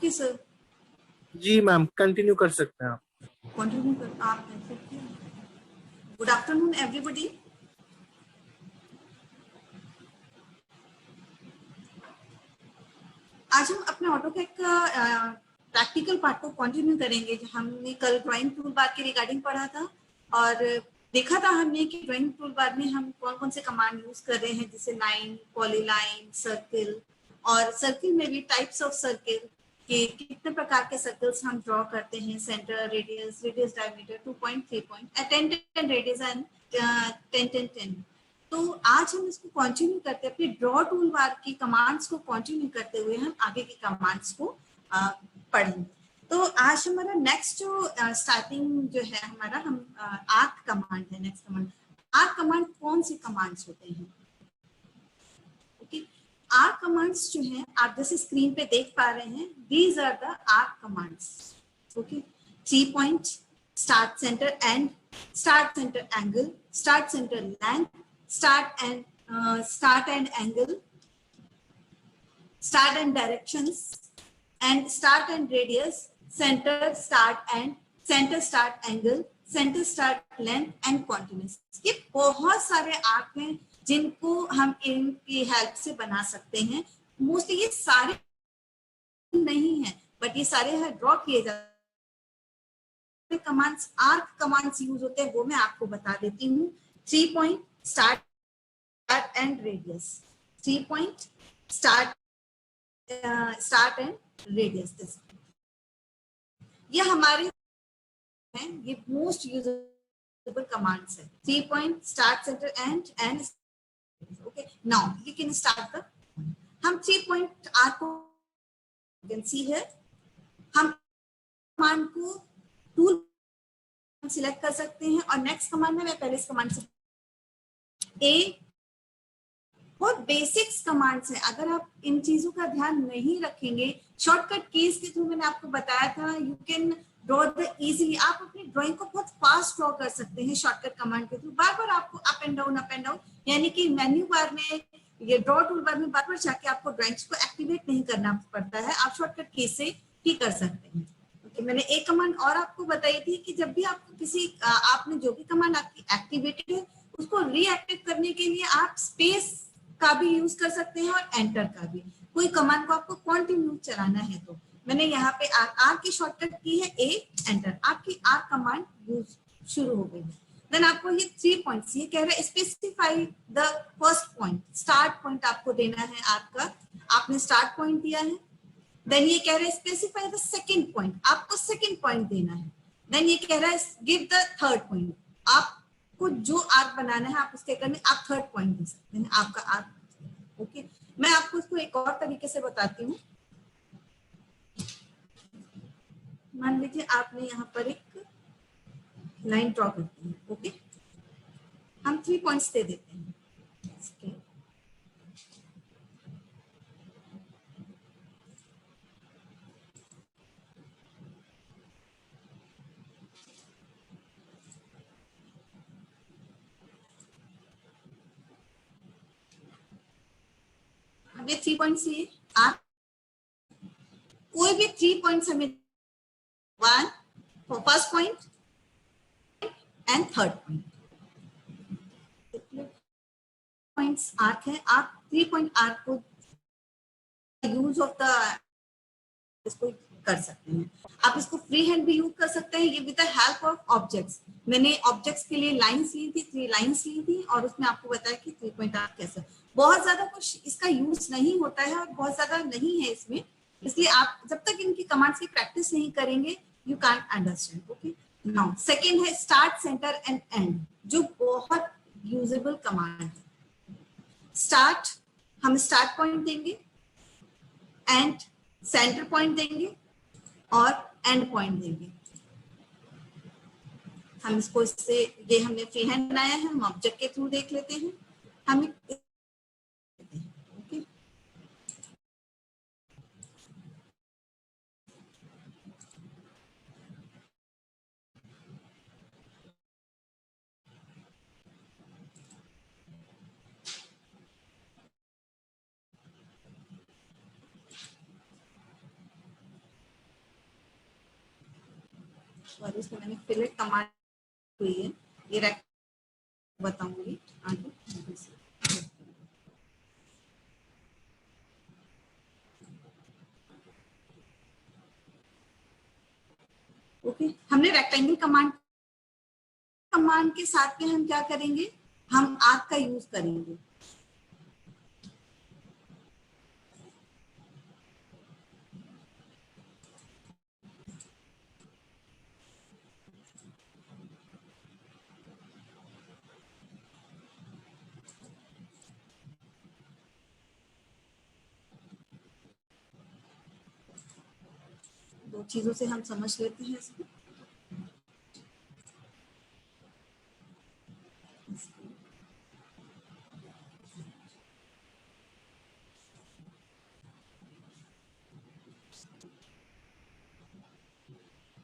Okay sir, जी ma'am, continue कर सकते हैं आप। कंटिन्यू कर आप कर सकते हैं। Good afternoon everybody. आज हम अपने ऑटोकैड का प्रैक्टिकल पार्ट को कंटिन्यू करेंगे। हमने कल ड्राइंग टूल बार के रिगार्डिंग पढ़ा था और देखा था हमने कि ड्राइंग टूल बार में हम कौन कौन से कमांड यूज कर रहे हैं, जैसे लाइन, पॉलीलाइन, सर्किल, और सर्किल में भी टाइप्स ऑफ सर्किल कि कितने प्रकार के सर्कल्स हम ड्रॉ करते हैं, centre, radius, radius diameter, 2 point, 3 point, 10 radius and 10। तो आज हम इसको कंटिन्यू करते हैं, अपने ड्रॉ टूल बार की कमांड्स को कंटिन्यू करते हुए हम आगे की कमांड्स को पढ़ेंगे। तो आज हमारा नेक्स्ट जो स्टार्टिंग जो है हमारा, हम आर्क कमांड है नेक्स्ट कमांड। आर्क कमांड कौन सी कमांड्स होते हैं? ओके, आर्क कमांड्स जो हैं आप जैसे स्क्रीन पे देख पा रहे हैं, these are the arc commands. Okay, 3 point, start centre end, start centre angle, start centre length, start and angle, start and directions, and start and radius, center, start and center, start angle, center, start length and continuous। ये बहुत सारे arc हैं जिनको हम इनकी help से बना सकते हैं। मोस्टली ये सारे नहीं है, बट ये सारे ड्रॉ किए जाते कमांड्स, आर्क कमांड्स यूज होते हैं, वो मैं आपको बता देती हूँ। 3 point, start and radius, 3 point, start and radius। this ये हमारे हैं, ये मोस्ट यूजेबल कमांड्स है। 3 point, start, centre and okay. Now you can start the, हम 3 पॉइंट आर को कैन सी है, हम कमांड को टूल सिलेक्ट कर सकते हैं और नेक्स्ट कमांड में मैं पहले इस कमांड से ए, बहुत बेसिक्स कमांड्स हैं। अगर आप इन चीजों का ध्यान नहीं रखेंगे, शॉर्टकट कीज के थ्रू मैंने आपको बताया था, you can draw the easily, आप अपनी ड्राइंग को बहुत फास्ट ड्रॉ कर सकते हैं शॉर्टकट कमांड के थ्रू। बार बार आपको अप एंड डाउन, यानी कि मेन्यू बार में, ये ड्रॉ टूल बार में बार बार जाके आपको ड्राइंग्स को एक्टिवेट नहीं करना पड़ता है, आप शॉर्टकट कीज से ही कर सकते हैं। ओके, मैंने एक कमांड और आपको बताई थी कि जब भी आपको किसी आपने जो भी कमांड आपकी एक्टिवेटेड है, उसको रीएक्टिव करने के लिए आप स्पेस का भी यूज कर सकते हैं और एंटर का भी। कोई कमांड को आपको कंटिन्यू चलाना है तो मैंने यहाँ पे आर की शॉर्टकट की है ए, एंटर, आपकी आर कमांड यूज शुरू हो गई है। देन आपको ये 3 पॉइंट्स, ये कह रहा है specify the first point, start point आपको देना है आपका, आपने स्टार्ट पॉइंट दिया है। देन ये कह रहा है स्पेसिफाई द सेकंड पॉइंट, आपको सेकंड पॉइंट देना है। देन ये कह रहा है गिव द थर्ड पॉइंट, आपको जो आर्क बनाना है आप उसके करने आप थर्ड पॉइंट दे सकते हैं आपका आर्क। ओके, मैं आपको इसको एक और तरीके से बताती हूँ। मान लीजिए आपने यहाँ पर एक लाइन ड्रॉ करती है। ओके, हम 3 पॉइंट्स दे देते हैं इसके। अब ये 3 पॉइंट्स ये आप कोई भी 3 पॉइंट्स हमें, 1 first point and third point, points arc है, आप 3 पॉइंट आर्क को यूज ऑफ द इसको कर सकते हैं। आप इसको फ्री हैंड भी यूज कर सकते हैं, ये with the help of objects. मैंने ऑब्जेक्ट्स के लिए लाइंस ली थी, 3 लाइंस ली थी और उसमें आपको बताया कि 3 पॉइंट आर्क कैसे। बहुत ज्यादा कुछ इसका यूज नहीं होता है और बहुत ज्यादा नहीं है इसमें, इसलिए आप जब तक इनकी कमांड्स की प्रैक्टिस नहीं करेंगे you can't understand. Okay, now second है स्टार्ट, सेंटर एंड एंड, जो बहुत यूजेबल कमांड है। स्टार्ट, हम स्टार्ट पॉइंट देंगे, एंड सेंटर पॉइंट देंगे और एंड पॉइंट देंगे। हम इसको इससे, ये हमने फ्री हैंड बनाया है, हम ऑब्जेक्ट के थ्रू देख लेते हैं। हम ओके, सॉरी, इसमें मैंने फिलेट कमांड हुई है, ये रेक्ट बताऊंगी आगे। ओके, हमने रेक्टेंगल कमांड के साथ में हम क्या करेंगे, हम आर्क का यूज करेंगे। दो चीजों से हम समझ लेते हैं इसको।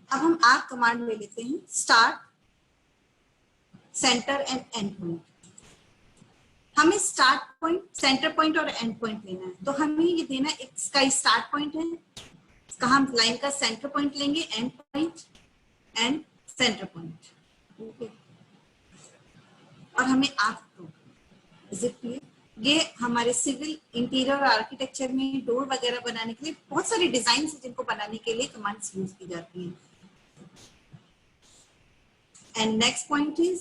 अब हम आर्क कमांड ले लेते हैं, start, centre and and point. हमें स्टार्ट पॉइंट, सेंटर पॉइंट और एंड पॉइंट लेना है, तो हमें ये देना है, इसका स्टार्ट पॉइंट है, इसका हम लाइन का सेंटर पॉइंट लेंगे, and point and centre point. Okay, और हमें आर्क, इज इट क्लियर? ये हमारे सिविल, इंटीरियर और आर्किटेक्चर में डोर वगैरह बनाने के लिए बहुत सारे डिजाइन है जिनको बनाने के लिए कमांड्स यूज की जाती हैं। And next point is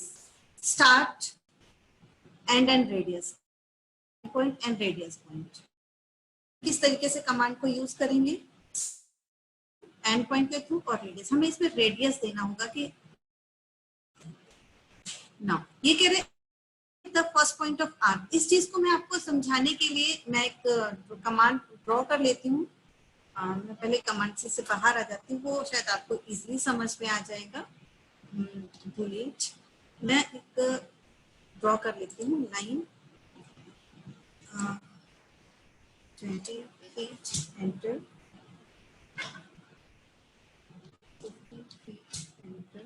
start, and radius point and radius point. किस तरीके से कमांड को यूज करेंगे, एंड पॉइंट के थ्रू और रेडियस। हमें इसमें रेडियस देना होगा कि ना, ये कह रहे the first point of arc. इस चीज को मैं आपको समझाने के लिए मैं एक कमांड ड्रॉ कर लेती हूँ। मैं पहले कमांड से बाहर आ जाती हूँ, वो शायद आपको इजीली समझ में आ जाएगा। डिलीट, मैं एक ड्रॉ कर लेती हूँ line 20 feet, enter 50 feet, enter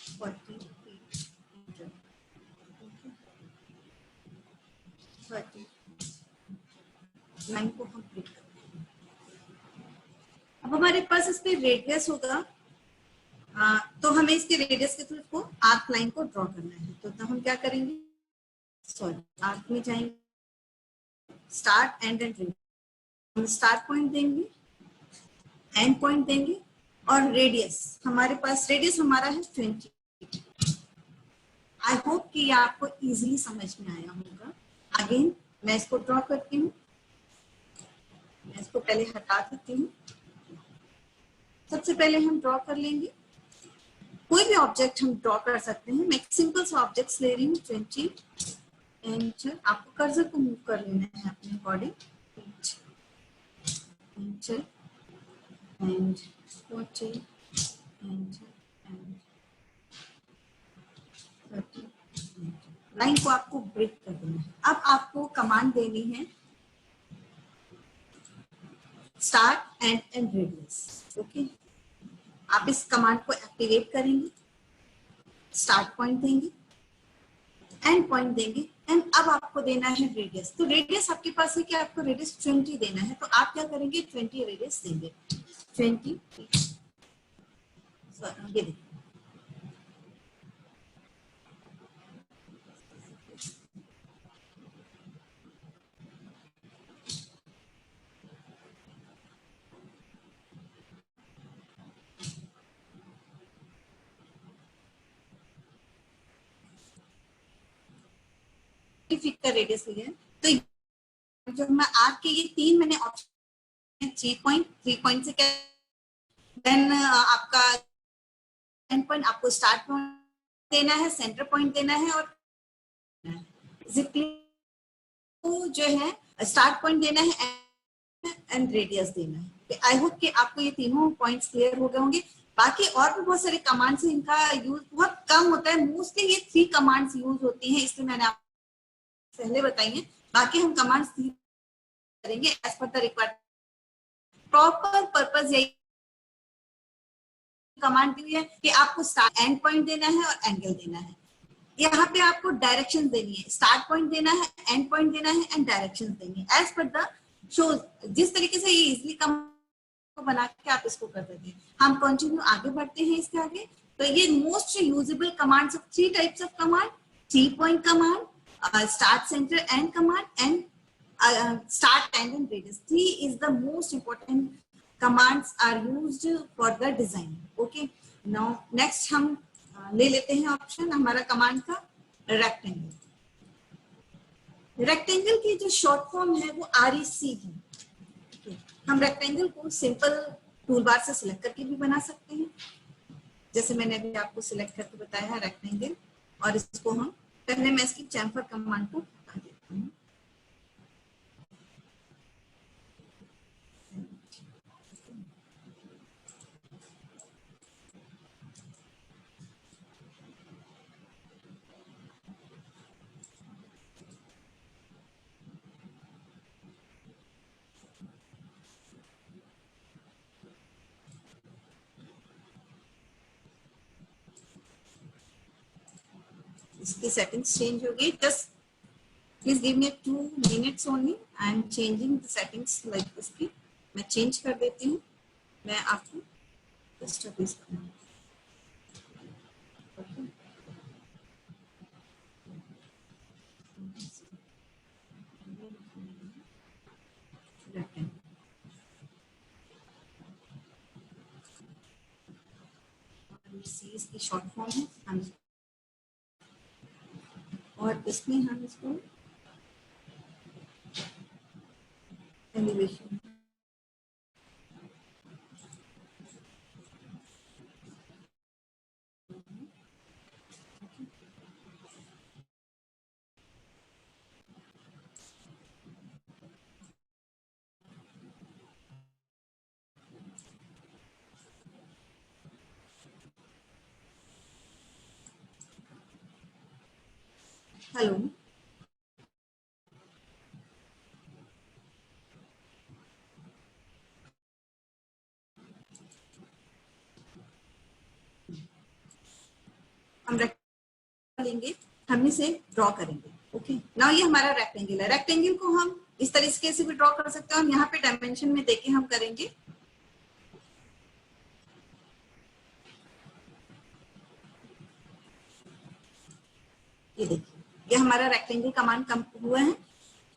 40 feet, enter 30। Line को हम क्लिक करते हैं। अब हमारे पास इस पे रेडियस होगा, तो हमें इसके रेडियस के थ्रू इसको आर्क लाइन को ड्रॉ करना है। तो हम क्या करेंगे, सॉरी, आर्क में जाएंगे, स्टार्ट एंड रेडियस। हम स्टार्ट पॉइंट देंगे, एंड पॉइंट देंगे, और रेडियस, हमारे पास रेडियस हमारा है 20। आई होप कि ये आपको इजीली समझ में आया होगा। अगेन मैं इसको ड्रॉ करती हूँ, मैं इसको पहले हटा देती हूँ। सबसे पहले हम ड्रॉ कर लेंगे, कोई भी ऑब्जेक्ट हम ड्रॉ कर सकते हैं। मैं सिंपल सा ऑब्जेक्ट्स ले रही हूँ 20, एंड आपको कर्सर को मूव कर लेना है अपने according, enter and 40 and 30। Line को आपको ब्रेक कर देना है। अब आपको कमांड देनी है स्टार्ट एंड रेडियस। ओके, आप इस कमांड को एक्टिवेट करेंगे, स्टार्ट पॉइंट देंगे, एंड पॉइंट देंगे, एंड अब आपको देना है रेडियस। तो रेडियस आपके पास है कि आपको रेडियस 20 देना है, तो आप क्या करेंगे, 20 रेडियस देंगे। 20, ये देखिए, फीट का रेडियस लिया है। तो जो मैं आर्क के ये तीन मैंने ऑप्शन, 3 पॉइंट से क्या, देन आपका एंड पॉइंट, आपको स्टार्ट पॉइंट देना है, सेंटर पॉइंट देना है, और तो जो है स्टार्ट पॉइंट देना है एंड रेडियस देना है। आई होप कि आपको ये तीनों पॉइंट्स क्लियर हो गए होंगे। बाकी और भी बहुत सारे कमांड्स हैं, इनका यूज बहुत कम होता है, मोस्टली ये 3 कमांड्स यूज होती हैं, इसलिए मैंने आपको पहले बताई है। बाकी हम कमांड्स करेंगे as per the requirement. Proper purpose यही कमांड दी है कि आपको स्टार्ट एंड पॉइंट देना है और एंगल देना है। यहाँ पे आपको डायरेक्शन देनी है, स्टार्ट पॉइंट देना है, एंड पॉइंट देना है, एंड डायरेक्शन देनी है एज पर द शोज। जिस तरीके से ये इजिली बना के आप इसको कर देते हैं। हम कंटिन्यू आगे बढ़ते हैं इसके आगे। तो ये most usable commands of 3 types of command, 3 point command, start, center, end command, and start, end, and radius. 3 is the most important commands are used for the design. Okay. Now next हम ले लेते हैं option हमारा command का rectangle. Rectangle की जो short form है वो REC है। okay. हम रेक्टेंगल को सिंपल टूल बार से सिलेक्ट करके भी बना सकते हैं, जैसे मैंने अभी आपको सिलेक्ट करके बताया है रेक्टेंगल। और इसको हम पहले मैं इसकी चैम्फर कमांड को हटा देती हूँ। इसकी सेटिंग्स चेंज हो गई। Just please give me 2 minutes only. I am changing the settings like इसकी मैं चेंज कर देती हूँ। मैं आपको जस्ट प्लीज इसकी शॉर्ट फॉर्म है हम, और इसमें हम इसको एलिवेशन हेलो हम लेंगे, हम इसे ड्रॉ करेंगे। ओके नाउ ये हमारा रेक्टेंगल है। रेक्टेंगल को हम इस तरीके से भी ड्रॉ कर सकते हैं, और यहाँ पे डायमेंशन में देके हम करेंगे। ये देखिए ये हमारा रेक्टेंगल कमांड कम हुआ है।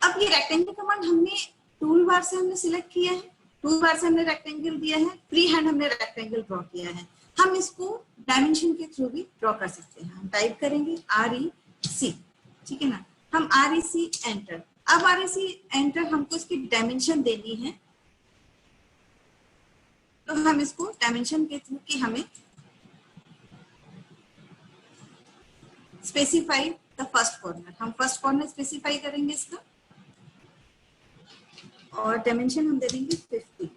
अब ये रेक्टेंगल कमांड हमने टूल बार से हमने सिलेक्ट किया है, टूल बार से हमने रेक्टेंगल दिया है, फ्री हैंड हमने रेक्टेंगल ड्रॉ किया है। हम इसको डायमेंशन के थ्रू भी ड्रॉ कर सकते हैं। हम टाइप करेंगे REC, ठीक है ना। हम REC एंटर। अब REC एंटर हमको इसकी डायमेंशन देनी है, तो हम इसको डायमेंशन के थ्रू की हमें स्पेसिफाई द फर्स्ट कॉर्नर, हम फर्स्ट कॉर्नर स्पेसिफाई करेंगे इसका, और डायमेंशन हम दे देंगे 50।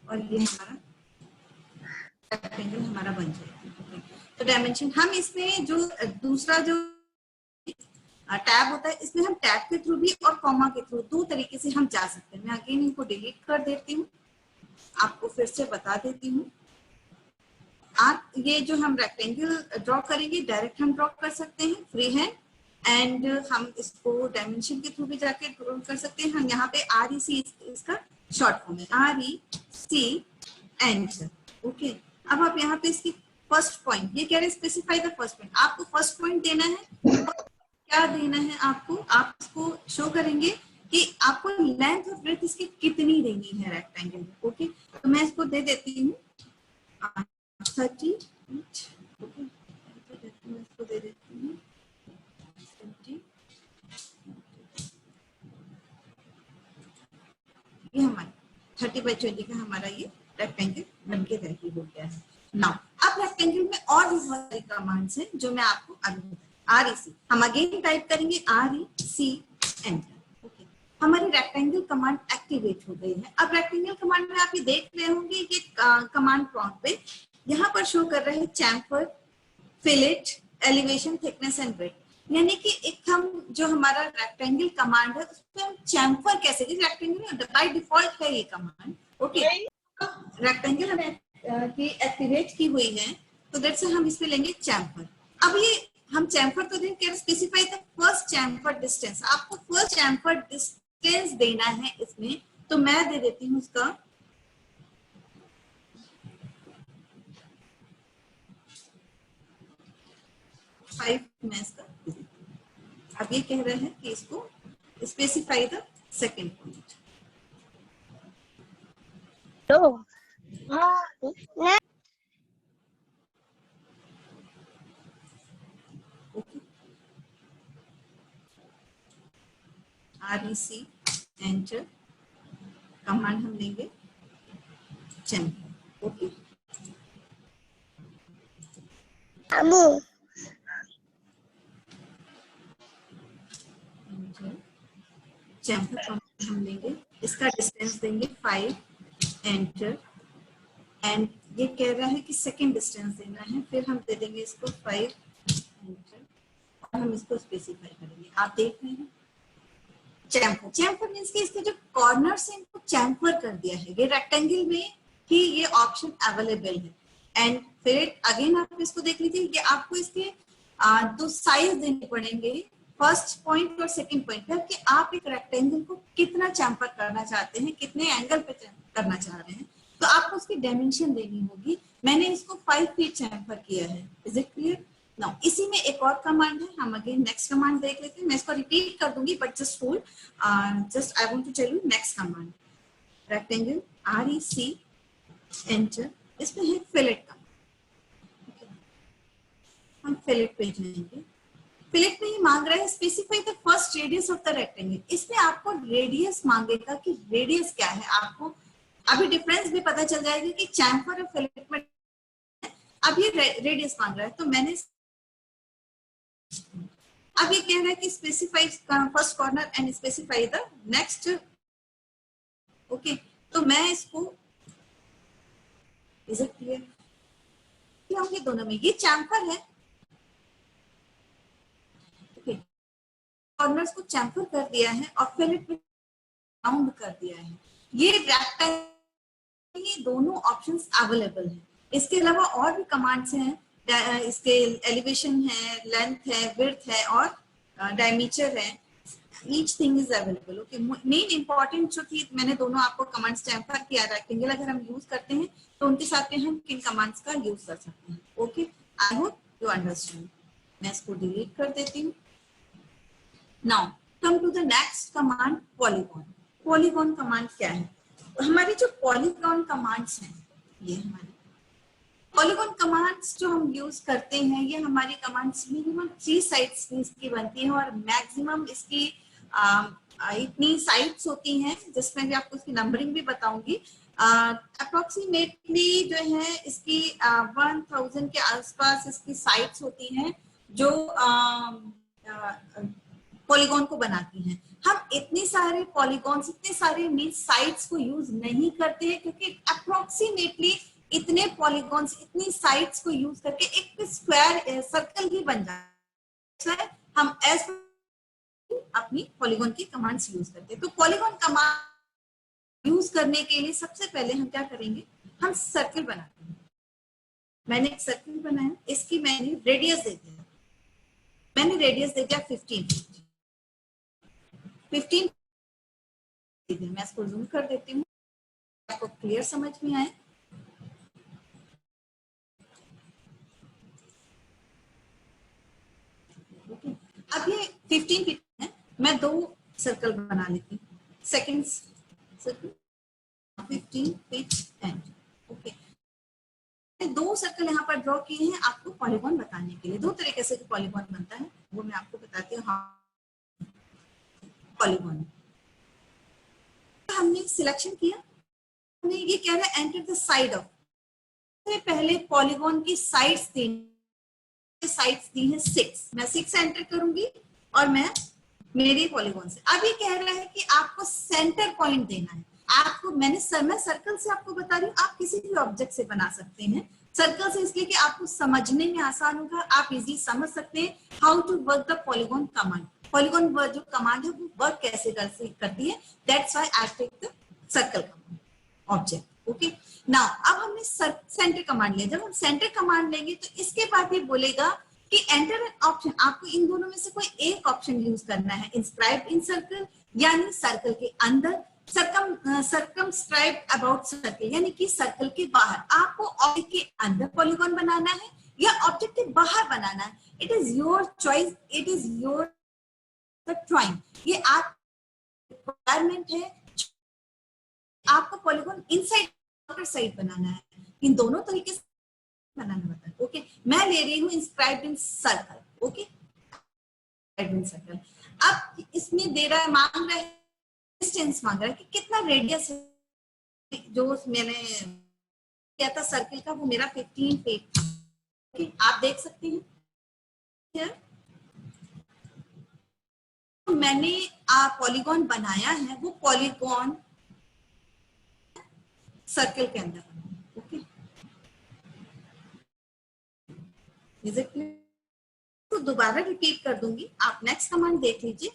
और ये हमारा रेक्टेंगल हमारा बन जाएगा। तो डायमेंशन हम इसमें जो दूसरा जो टैब होता है, इसमें हम टैब के थ्रू भी और कॉमा के थ्रू 2 तरीके से हम जा सकते हैं। मैं अगेन इनको डिलीट कर देती हूँ, आपको फिर से बता देती हूँ। आप ये जो हम रेक्टेंगल ड्रॉ करेंगे डायरेक्ट हम ड्रॉ कर सकते हैं फ्री हैंड, एंड हम इसको डायमेंशन के थ्रू भी जाके ड्रॉ कर सकते हैं। हम यहाँ पे REC इसका शॉर्ट फॉर्म है, REC एंटर। ओके अब आप यहाँ पे इसकी फर्स्ट पॉइंट, ये कह रहे स्पेसिफाई द फर्स्ट पॉइंट, आपको फर्स्ट पॉइंट देना है। क्या देना है आपको, आप इसको शो करेंगे कि आपको लेंथ और ब्रेथ इसकी कितनी देनी है रेक्टेंगल। ओके तो मैं इसको दे देती हूँ 30। ओके मैं इसको दे देती हूँ 20। ये हमारा 30/20 का हमारा ये रेक्टेंगल बनके रेडी हो गया है। नाउ अब रेक्टेंगल में और भी बहुत सारी कमांड्स हैं जो मैं आपको अभी REC, हम अगेन टाइप करेंगे REC एंटर। ओके हमारी रेक्टेंगल कमांड एक्टिवेट हो गई है। अब रेक्टेंगल कमांड में आप ये देख रहे होंगे कि कमांड प्रॉम्प्ट पे यहाँ पर शो कर रहे हैं chamfer, fillet, elevation, thickness and breadth. यानी कि एक हम जो हमारा रेक्टेंगल कमांड है उस पर हम चैम्फर कैसे, रेक्टेंगल बाय डिफॉल्ट है ये कमांड, ओके। रेक्टेंगल हमें की एक्टिवेट की हुई है तो दैट्स हम इसमें लेंगे चैम्फर। अब ये हम चैम्फर तो देंगे, specify the first chamfer distance. आपको फर्स्ट चैम्फर डिस्टेंस देना है इसमें, तो मैं दे देती हूँ उसका 5 मैं इसका दे देती हूँ। अब ये कह रहे हैं कि इसको specify the second point. REC enter, command हम लेंगे चैम्फर, ओके। चैम्फर हम लेंगे, इसका डिस्टेंस देंगे 5 एंटर, एंड ये कह रहा है कि सेकंड डिस्टेंस देना है, फिर हम दे देंगे इसको 5 एंटर और हम इसको स्पेसिफाई करेंगे। आप देख रहे हैं चैम्फर, चैम्फर मींस कि इसके जो कॉर्नर से इनको चैम्फर कर दिया है। ये रेक्टेंगल में ही ये ऑप्शन अवेलेबल है। एंड फिर अगेन आप इसको देख लीजिए कि आपको इसके दो साइज देने पड़ेंगे, फर्स्ट पॉइंट और सेकंड पॉइंट पे, कि आप एक रेक्टेंगल को कितना चैम्फर करना चाहते हैं, कितने एंगल पे करना चाह रहे हैं, तो आपको उसकी डायमेंशन देनी होगी। मैंने इसको 5 फीट चैम्फर किया है। Is it clear? नाउ इसी में एक और कमांड है, हम अगेन नेक्स्ट कमांड देख लेते हैं। मैं इसको रिपीट कर दूंगी but just hold, just I want to tell you next command. Rectangle REC enter, इसमें है फिलेट का, हम फिलेट पे जाएंगे। फिलेट में ये मांग रहा है specify the first radius of the rectangle. इसमें आपको रेडियस मांगेगा कि रेडियस क्या है। आपको अभी डिफरेंस भी पता चल जाएगा कि चैम्फर और फिलेट में अब ये रेडियस मांग रहा है, तो मैंने अब ये कह रहा है कि specify first corner and specify the next, okay. तो मैं इसको, इज इट क्लियर? क्या होंगे दोनों में, ये चैम्फर है, ओके, कॉर्नर्स को चैम्फर कर दिया है और फिलेट में राउंड कर दिया है। ये रेक्टेंगल, ये दोनों ऑप्शंस अवेलेबल हैं। इसके अलावा और भी कमांड्स हैं, इसके एलिवेशन है, लेंथ है, विड्थ है और डायमीटर है। Each thing is available, okay. Main important जो थी, मैंने दोनों आपको कमांड्स चैम्फर किया, रेक्टेंगल अगर हम यूज करते हैं तो उनके साथ में हम किन कमांड्स का यूज कर सकते हैं, okay. I hope you understand. मैं इसको डिलीट कर देती हूँ। Now come to the next command, polygon. Polygon command क्या है? हमारी जो पॉलीगॉन कमांड्स हैं, ये हमारे पॉलीगॉन कमांड्स जो हम यूज करते हैं, ये हमारी कमांड्स मिनिमम 3 साइट्स की बनती हैं और मैक्सिमम इसकी इतनी साइट्स होती हैं, जिसमें भी आपको इसकी नंबरिंग भी बताऊंगी। अप्रोक्सीमेटली जो है इसकी 1000 के आसपास इसकी साइट्स होती हैं जो पॉलीगॉन को बनाती हैं। हम इतने सारे पॉलीगॉन्स, इतने सारे मीन साइट्स को यूज नहीं करते हैं, क्योंकि अप्रोक्सीमेटली इतने पॉलीगॉन्स, इतनी साइट्स को यूज करके एक स्क्वायर सर्कल ही बन जाता है। हम एज अपनी पॉलीगॉन की कमांड्स यूज करते हैं। तो पॉलीगॉन कमांड यूज करने के लिए सबसे पहले हम क्या करेंगे, हम सर्कल बनाते हैं। मैंने एक सर्कल बनाया, इसकी मैंने रेडियस दे दिया, मैंने रेडियस दे दिया 15। मैं इसको जूम कर देती हूँ, आपको क्लियर समझ में आए। अब ये 15 फीट है, मैं 2 सर्कल बना लेती हूँ। Second circle 15 feet and, okay. 2 circle यहाँ पर ड्रॉ किए हैं आपको पॉलीगॉन बताने के लिए। 2 तरीके से पॉलीगॉन बनता है वो मैं आपको बताती हूँ। हाँ, पॉलीगॉन हमने सिलेक्शन किया, हमने ये कह रहा है एंटर द साइड ऑफ, पहले पॉलीगॉन की साइड्स दी है 6, मैं 6 एंटर करूंगी और मैं मेरे पॉलीगॉन से। अब ये कह रहा है कि आपको सेंटर पॉइंट देना है। आपको मैं सर्कल से आपको बता रही हूँ, आप किसी भी ऑब्जेक्ट से बना सकते हैं। सर्कल से इसलिए कि आपको समझने में आसान होगा, आप इजीली समझ सकते हैं how to work the polygon command. Polygon work जो कमांड है वो वर्क कैसे करती है, that's why I take the circle command object. Okay, now अब हमने सेंटर कमांड लिया। जब हम सेंटर कमांड लेंगे तो इसके बाद ये बोलेगा कि एंटर एन ऑप्शन। आपको इन दोनों में से कोई एक ऑप्शन यूज करना है, इंस्क्राइब इन सर्कल यानी सर्कल के अंदर, सर्कमस्क्राइब अबाउट सर्कल यानी कि सर्कल के बाहर। आपको ऑब्जेक्ट के अंदर पॉलीगॉन बनाना है या ऑब्जेक्ट के बाहर बनाना है, it is your choice, it is your drawing. ये आप रिक्वायरमेंट है, आपको पॉलीगॉन इनसाइड आउटर साइड बनाना है। इन दोनों तरीके से बनाना होता है। ओके, मैं ले रही हूँ inscribe in circle. Okay, circle. अब इसमें दे रहा है, मांग रहा है डिस्टेंस, मांग रहा है कि कितना रेडियस है। जो मैंने किया था सर्कल का वो मेरा 15 फीट। ओके, आप देख सकते हैं तो मैंने पॉलीगॉन बनाया है, वो पॉलीगॉन सर्कल के अंदर बना है। Okay, is it clear? तो दोबारा रिपीट कर दूंगी, आप नेक्स्ट कमांड देख लीजिए।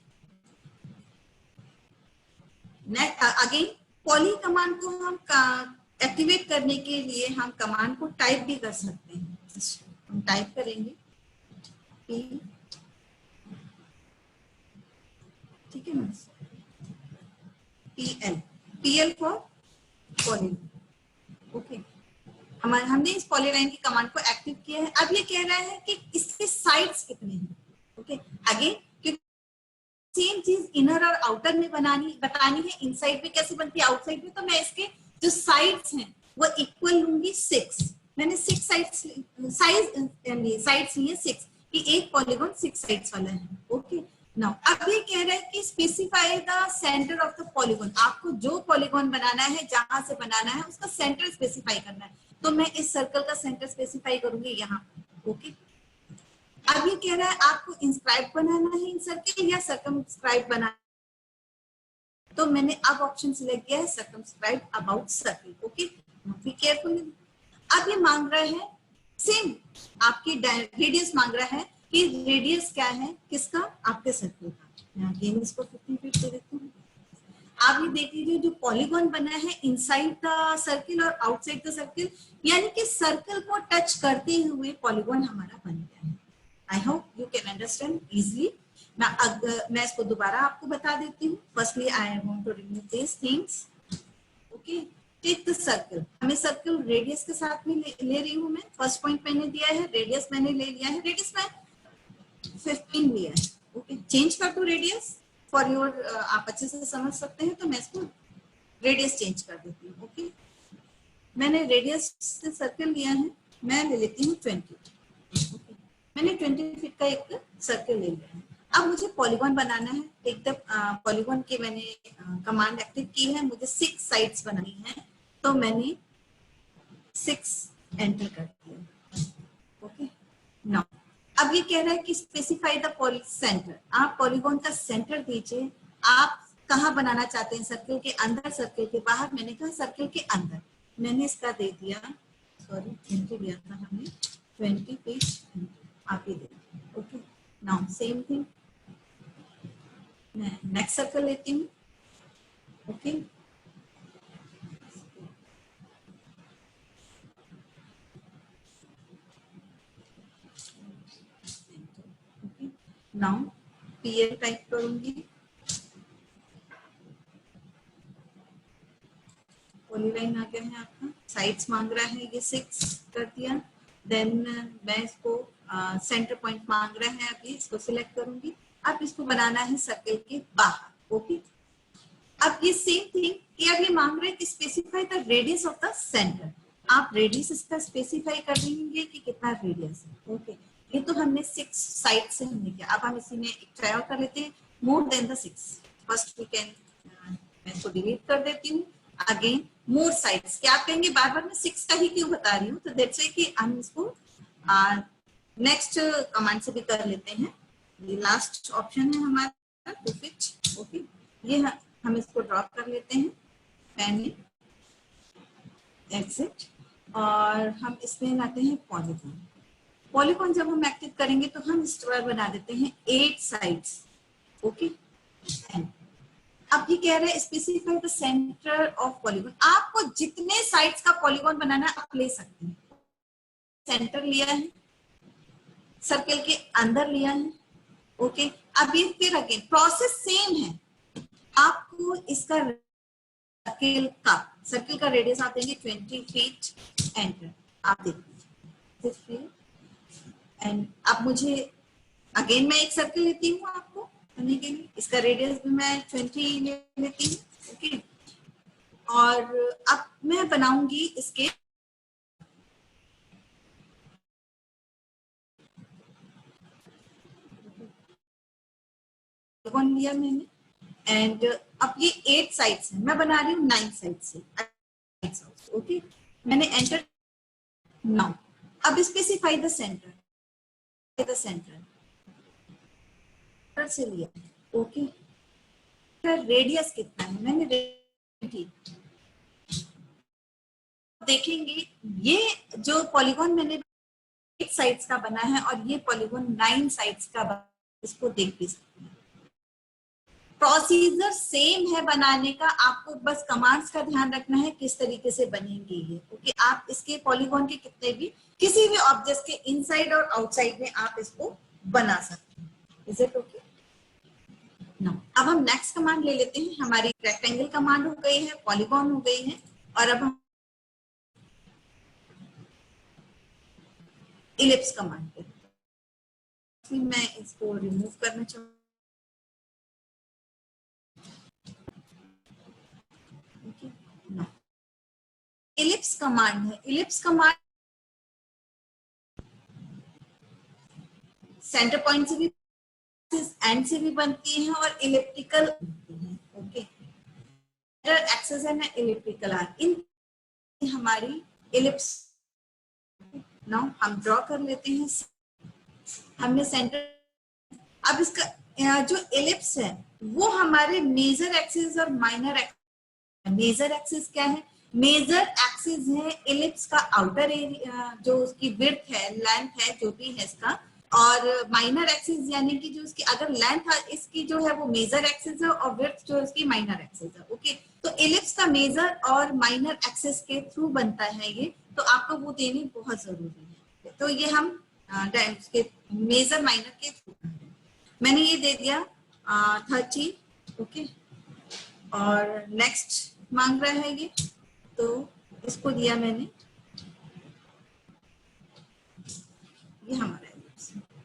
अगेन पॉली कमांड को हम एक्टिवेट करने के लिए हम कमांड को टाइप भी कर सकते हैं। हम टाइप करेंगे P, ठीक है ना, PL फॉर पॉली। ओके, हमने इस पॉलीलाइन की कमांड को एक्टिव किया है। अब ये कह रहा है कि इसके साइड्स कितने हैं। ओके, अगेन क्योंकि सेम चीज इनर और आउटर में बतानी है, इनसाइड में कैसे बनती है, आउटसाइड में, तो मैं इसके जो साइड्स हैं वो इक्वल लूंगी 6। मैंने 6 साइड्स लिए 6 कि एक पॉलीगॉन 6 साइड्स वाला है। ओके, नाउ अब ये कह रहा है कि specify the centre of the polygon. आपको जो पॉलीगॉन बनाना है, जहां से बनाना है, उसका सेंटर स्पेसिफाई करना है। तो मैं इस सर्कल का सेंटर स्पेसिफाई करूंगी यहाँ। ओके, अब ये कह रहा है आपको इंस्क्राइब बनाना है इन सर्कल या सर्कमस्क्राइब बनाना, तो मैंने अब ऑप्शन सिलेक्ट किया है circumscribe about circle. Okay, be careful. अब ये मांग रहा है सेम आपकी रेडियस मांग रहा है कि रेडियस क्या है किसका, आपके सर्कल का। मैं अगेन इसको 15 फीट दे देती हूँ। आप ये देख लीजिए जो पॉलीगॉन बना है इनसाइड द सर्कल और आउटसाइड द सर्कल, यानी कि सर्कल को टच करते हुए पॉलीगॉन हमारा बन गया है। I hope you can understand easily. मैं इसको दोबारा आपको बता देती हूँ। Firstly I want to remove this things. Okay, take the circle. हमें सर्कल रेडियस के साथ में ले रही हूँ मैं। फर्स्ट पॉइंट मैंने दिया है, रेडियस मैंने ले लिया है, रेडियस में 15 लिया है। ओके, चेंज कर दो रेडियस फॉर योर, आप अच्छे से समझ सकते हैं, तो मैं इसको रेडियस चेंज कर देती हूँ। ओके, मैंने रेडियस से सर्कल लिया है, मैं ले लेती हूँ 20। ओके, मैंने 20 फीट का एक सर्कल ले लिया है। अब मुझे पॉलीगॉन बनाना है। एकदम पॉलीगॉन के मैंने कमांड एक्टिव की है, मुझे 6 साइड्स बनानी है, तो मैंने 6 एंटर कर दिया। ओके, नाउ अब ये कह रहा है कि स्पेसिफाई द सेंटर। आप पॉलीगॉन का सेंटर दीजिए। आप कहाँ बनाना चाहते हैं, सर्कल के अंदर, सर्कल के बाहर? मैंने कहा सर्कल के अंदर। मैंने इसका दे दिया, सॉरी 20 दिया था हमने, 20 फीट आप ये देखिए। ओके, नाउ सेम थिंग, मैं नेक्स्ट सर्कल लेती हूँ। ओके, नाउ PL टाइप करूंगी। पॉलीलाइन आ गया है आपका, साइड्स मांग रहा है, ये 6 कर दिया। देन मैं इसको सेंटर पॉइंट मांग रहा है, अभी इसको सिलेक्ट करूंगी। अब इसको बनाना है सर्कल के बाहर। ओके, अब ये सेम थिंग कि अब ये मांग रहे हैं कि specify the radius of the centre. आप रेडियस इसका स्पेसिफाई कर देंगे कि कितना रेडियस है। ओके, ये तो हमने 6 साइड से हमने किया। अब हम इसी में एक ट्राई आउट कर लेते हैं, more than the 6। First we can, मैं इसको डिलीट कर देती हूँ। अगेन मोर साइड्स, क्या आप कहेंगे बार बार मैं 6 का ही क्यों बता रही हूँ, तो दैट्स व्हाई कि हम इसको नेक्स्ट कमांड से भी कर लेते हैं। ये लास्ट ऑप्शन है हमारा। To fit. ओके, ये हम इसको ड्रॉ कर लेते हैं पेन में, एग्जिट, और हम इसमें लाते हैं पॉलीगॉन। पॉलीगॉन जब हम एक्टिव करेंगे तो हम स्क्वायर बना देते हैं 8 साइड्स। ओके, अब ये कह रहा है specify the centre of polygon. आपको जितने साइड्स का पॉलीगॉन बनाना है आप ले सकते हैं। सेंटर लिया है, सर्कल के अंदर लिया है। ओके, अब ये फिर अगेन प्रोसेस सेम है। आपको इसका सर्कल का रेडियस आप देंगे 20 फीट, एंटर। आप देखिए, एंड अब मुझे अगेन मैं एक सर्कल लेती हूँ आपको करने के लिए, इसका रेडियस भी मैं 20 ले लेती हूँ। ओके, और अब मैं बनाऊंगी इसके वन लिया मैंने, एंड अब ये 8 साइड्स है, मैं बना रही हूँ 9 साइड से। ओके, मैंने एंटर। नाउ अब स्पेसिफाई द सेंटर, से लिया। ओके, रेडियस कितना है, मैंने देखेंगे ये जो पॉलीगॉन मैंने 8 साइड्स का बना है और ये पॉलीगॉन 9 साइड्स का बना, इसको देख भी सकते हैं। प्रोसीजर सेम है बनाने का, आपको बस कमांड्स का ध्यान रखना है किस तरीके से बनेंगे ये। ओके, आप इसके पॉलीगॉन के कितने भी किसी भी ऑब्जेक्ट के इनसाइड और आउटसाइड में आप इसको बना सकते हैं। Is it okay? नाउ अब हम नेक्स्ट कमांड ले लेते हैं। हमारी रेक्टेंगल कमांड हो गई है, पॉलीगॉन हो गई है, और अब हम इलिप्स कमांड पे मैं इसको रिमूव करना चाहूँ। इलिप्स कमांड है, इलिप्स कमांड सेंटर पॉइंट से भी एंड से भी बनती है और इलिप्टिकल बनती है। ओके, एक्सेस है ना इलिप्टिकल आर्क, इन हमारी इलिप्स। नाउ हम ड्रॉ कर लेते हैं, हमने सेंटर। अब इसका जो इलिप्स है वो हमारे मेजर एक्सिस और माइनर एक्सिस। मेजर एक्सिस क्या है? मेजर एक्सिस है इलिप्स का आउटर एरिया, जो उसकी विड्थ है, लेंथ है, जो भी है इसका, और माइनर एक्सिस यानी कि जो उसकी अगर लेंथ है इसकी जो है वो मेजर एक्सिस है और विड्थ जो इसकी माइनर एक्सिस है। ओके, तो इलिप्स का मेजर और माइनर एक्सिस के थ्रू बनता है ये, तो आपको वो देनी बहुत जरूरी है। तो ये हम के मेजर माइनर के थ्रू, मैंने ये दे दिया 30। ओके, और नेक्स्ट मांग रहा है ये, तो इसको दिया मैंने, ये हमारा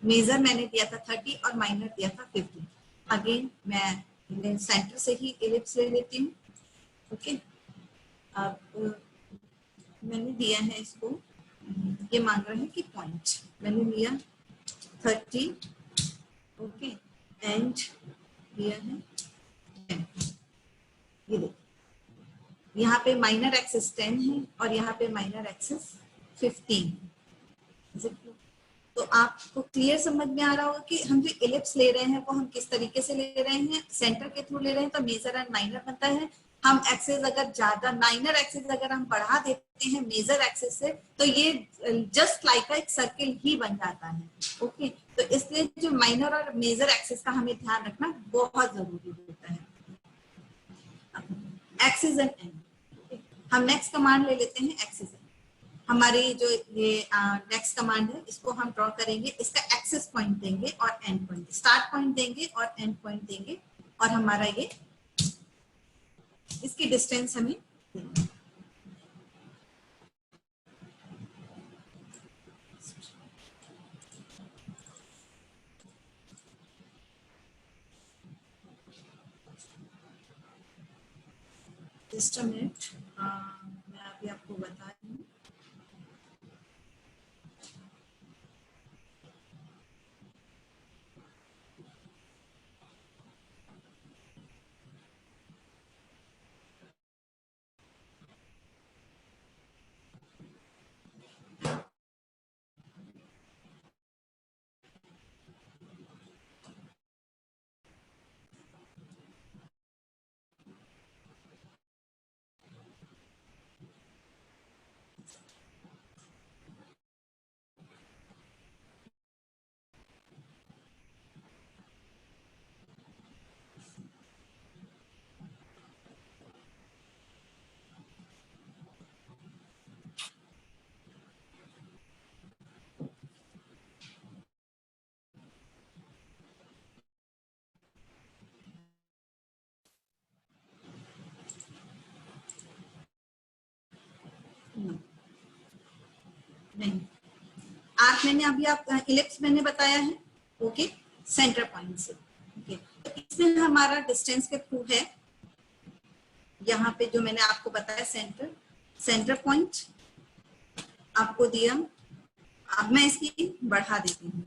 मेजर मैंने दिया था 30 और माइनर दिया था 50। अगेन मैं सेंटर से ही इलिप्स ले लेती हूँ। ओके, अब मैंने दिया है इसको, ये मांग रहा है कि पॉइंट, मैंने लिया 30। ओके, एंड दिया है 10। ये देखिए, यहाँ पे माइनर एक्सेस 10 है और यहाँ पे माइनर एक्सेस 15। तो आपको क्लियर समझ में आ रहा होगा कि हम जो इलिप्स ले रहे हैं वो हम किस तरीके से ले रहे हैं। सेंटर के थ्रू ले रहे हैं तो मेजर एंड माइनर बनता है। हम एक्सेस अगर ज्यादा माइनर एक्सेस अगर हम बढ़ा देते हैं मेजर एक्सेस से तो ये जस्ट लाइक एक सर्किल ही बन जाता है। ओके, तो इसलिए जो माइनर और मेजर एक्सेस का हमें ध्यान रखना बहुत जरूरी होता है। एक्सेस एंड एंड, हम नेक्स्ट कमांड ले लेते हैं एक्सेस। हमारी जो ये नेक्स्ट कमांड है इसको हम ड्रॉ करेंगे, इसका एक्सेस पॉइंट देंगे और एंड पॉइंट, स्टार्ट पॉइंट देंगे और एंड पॉइंट देंगे, और हमारा ये इसकी डिस्टेंस हमें देंगे। जस्ट अ मिनट, मैं अभी आपको बता रही हूँ। नहीं, आर्क मैंने अभी आप इलिप्स मैंने बताया है, ओके, सेंटर पॉइंट से, ओके। तो इसमें हमारा डिस्टेंस के थ्रू है, यहाँ पे जो मैंने आपको बताया सेंटर पॉइंट आपको दिया। अब मैं इसकी बढ़ा देती हूँ,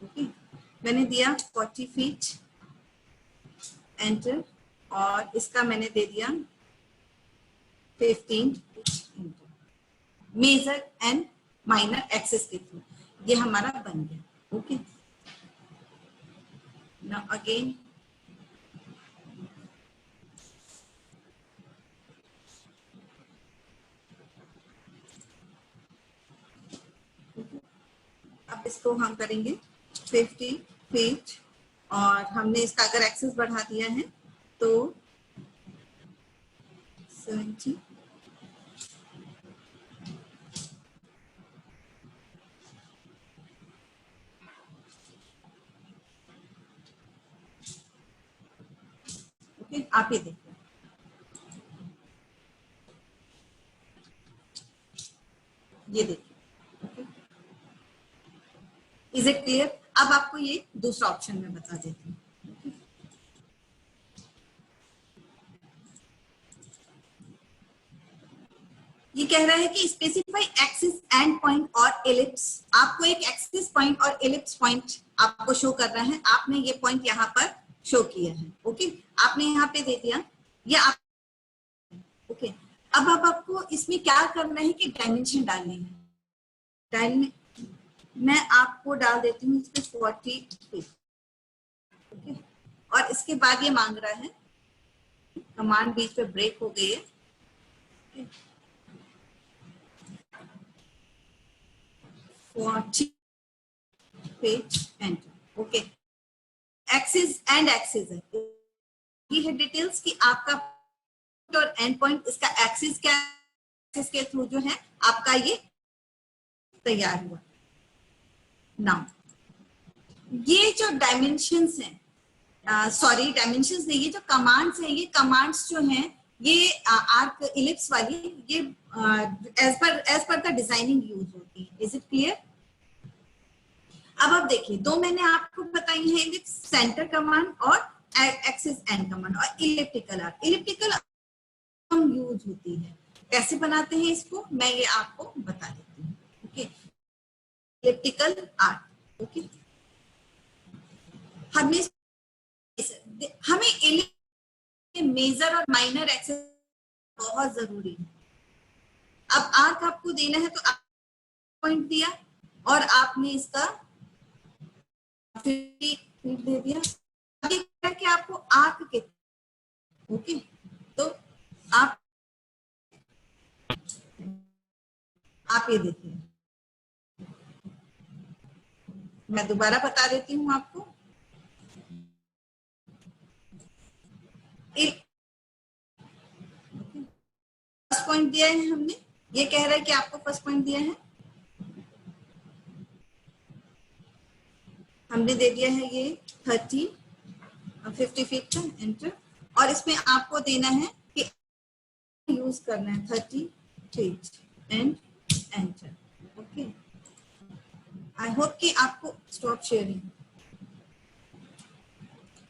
ओके। मैंने दिया 40 फीट, एंटर, और इसका मैंने दे दिया 15 feet, major and minor axis के थ्रू, ये हमारा बन गया, ओके। नाउ अगेन अब इसको हम करेंगे 50 फीट, और हमने इसका अगर एक्सेस बढ़ा दिया है तो 70, ओके। आप ये देखिए, ये देखिए, इज इट क्लियर? अब आपको ये दूसरा ऑप्शन में बता देती हूँ। ये कह रहा है कि स्पेसिफाई एक्सिस एंड पॉइंट और एलिप्स। आपको एक एक्सिस पॉइंट और एलिप्स पॉइंट आपको शो कर रहा है, आपने ये पॉइंट यहाँ पर शो किया है, ओके। आपने यहाँ पे दे दिया ये आप, ओके। अब आपको इसमें क्या करना है कि डायमेंशन डालनी है। मैं आपको डाल देती हूँ इस पे 40 फीट, ओके। और इसके बाद ये मांग रहा है, कमांड बीच पे ब्रेक हो गई है, okay? 40 feet, enter, okay. Axis and axis है, ये है डिटेल्स कि आपका और एंड पॉइंट, इसका एक्सिस क्या, एक्सिस के थ्रू जो है आपका ये तैयार हुआ। नाउ ये जो डायमेंशंस हैं, सॉरी डायमेंशंस नहीं, ये जो कमांड्स हैं, ये कमांड्स जो हैं ये आर्क इलिप्स वाली, ये as per the designing use होती है। Is it clear? अब आप देखिए, दो मैंने आपको बताई है, इलिप्स सेंटर कमांड और एक्सिस एंड कमांड, और इलिप्टिकल आर्क। इलिप्टिकल हम यूज होती है, कैसे बनाते हैं इसको मैं ये आपको बता देती हूँ, ओके। Elliptical arc, okay. हमें मेजर और माइनर एक्सेस बहुत जरूरी है। अब आर्क आपको देना है तो आप पॉइंट दिया और आपने इसका 50 फीट दे दिया, कि आपको आर्क के, ओके। तो आप ये देखिए, मैं दोबारा बता देती हूँ आपको। फर्स्ट पॉइंट दिया है हमने, ये कह रहा है कि आपको फर्स्ट पॉइंट दिया है, हमने दे दिया है ये 30 और 50 फीट का, एंटर। और इसमें आपको देना है कि यूज करना है 30 feet and enter, okay. I hope कि आपको स्टॉप शेयरिंग,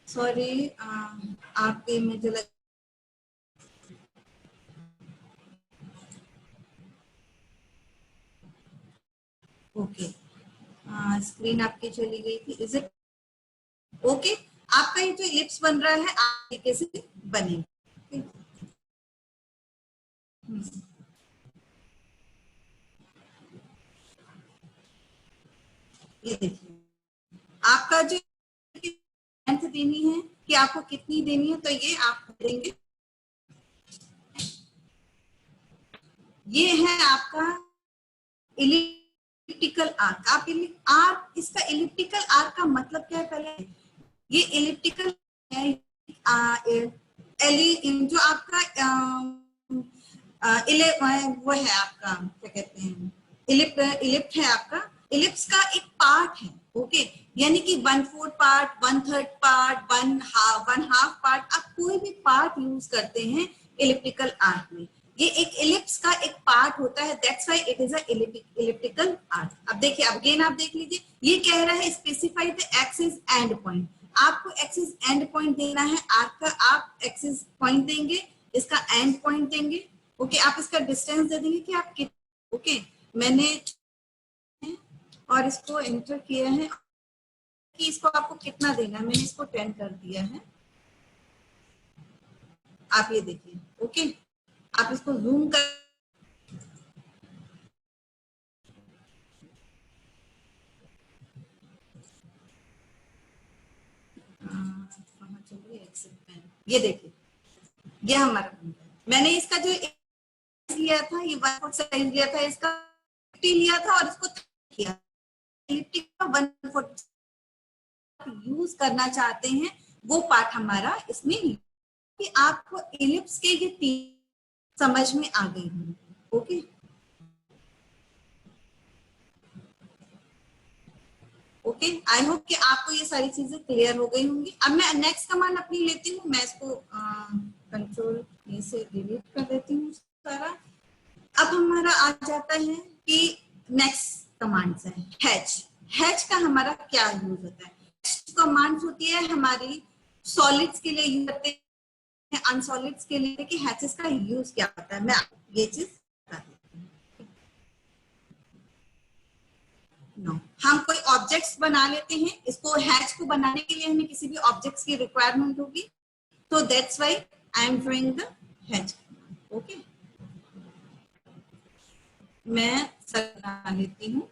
सॉरी आपके मुझे लग, ओके, स्क्रीन आपकी चली गई थी, इज इट ओके? आपका ये जो इलिप्स बन रहा है आप तरीके से बनेगा, ये देखिए, आपका जो लेंथ देनी है कि आपको कितनी देनी है, तो ये आप देंगे, ये है आपका इलिप्टिकल आर्क। आप इसका इलिप्टिकल आर्क का मतलब क्या है, पहले ये इलिप्टिकल है, जो आपका वो है आपका क्या कहते हैं, इलिप्ट है आपका, इलिप्स का एक पार्ट है, ओके। यानी कि 1/4 पार्ट, 1/3 पार्ट, 1/2 पार्ट, आप कोई भी पार्ट यूज करते हैं इलिप्टिकल आर्क में। ये एक इलिप्स का एक पार्ट होता है, that's why it is a elliptical arc. अब देखिए, अब अगेन आप देख लीजिए, ये कह रहा है specify the axis and point. आपको एक्सिस एंड पॉइंट देना है आर्क का, आप एक्सिस पॉइंट देंगे, इसका एंड पॉइंट देंगे। ओके, आप इसका डिस्टेंस दे देंगे कि आप कितना। ओके, मैंने और इसको एंटर किया है कि इसको आपको कितना देना है, मैंने इसको 10 कर दिया है। आप ये देखिए। ओके, आप इसको जूम कर, ये देखिए, ये हमारा बन गया। मैंने इसका जो लिया था, ये 1 फुट साइज लिया था, इसका 50 लिया था और इसको किया। इलिप्टिक का 1 फुट यूज करना चाहते हैं, वो पार्ट हमारा इसमें कि आपको इलिप्स के ये 3 समझ में आ गई होंगी। ओके, ओके, आई होप कि आपको ये सारी चीजें क्लियर हो गई होंगी। अब मैं नेक्स्ट कमांड अपनी लेती हूँ, मैं इसको कंट्रोल ए से डिलीट कर देती हूँ सारा। अब हमारा आ जाता है कि नेक्स्ट कमांड्स है हैच। हैच का हमारा क्या यूज होता है? कमांड्स होती है हमारी सॉलिड्स के लिए यूज करते हैं, अनसॉलिड्स के लिए, कि हैचेस का यूज क्या होता है, मैं ये चीज बता देती हूँ। नो, हम कोई ऑब्जेक्ट्स बना लेते हैं, इसको हैच को बनाने के लिए हमें किसी भी ऑब्जेक्ट्स की रिक्वायरमेंट होगी, तो that's why I am drawing the hatch. Okay, मैं बना लेती हूँ,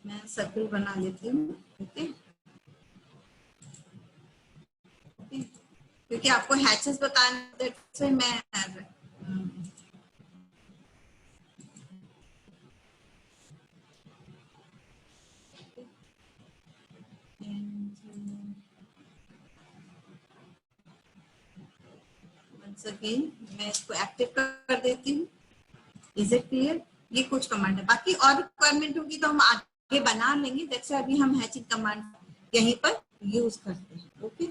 मैं सर्कल बना लेती हूँ। ओके, क्योंकि आपको हैचेस बताने से मैं मैं इसको एक्टिव कर देती हूँ। Is it clear? ये कुछ कमांड है, बाकी और रिक्वायरमेंट होगी तो हम आगे बना लेंगे, जैसे अभी हम हैचिंग कमांड यहीं पर यूज करते हैं। ओके,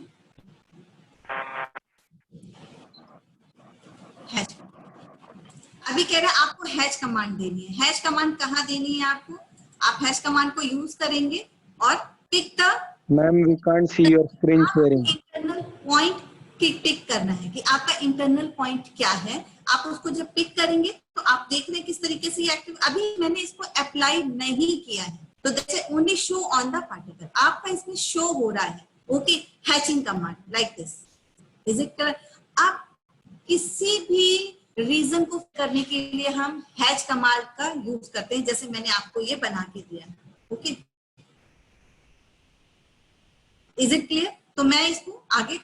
हैच अभी कह रहे हैं आपको हैच कमांड देनी है। हैच कमांड कहाँ देनी है आपको? आप हैच कमांड को यूज करेंगे और pick the Ma'am, we can't see your screen sharing. Internal point tick करना है कि आपका इंटरनल पॉइंट क्या है। आप उसको जब पिक करेंगे तो आप देख रहे हैं किस तरीके से ये एक्टिव। अभी मैंने इसको अप्लाई नहीं किया है, तो that's only show on the particle, आपका इसमें शो हो रहा है। Okay, hatching command like this. Is it clear? आप किसी भी रीजन को करने के लिए हम हैच कमांड का यूज करते हैं, जैसे मैंने आपको ये बना के दिया है। Okay, is it clear? तो मैं इसको आगे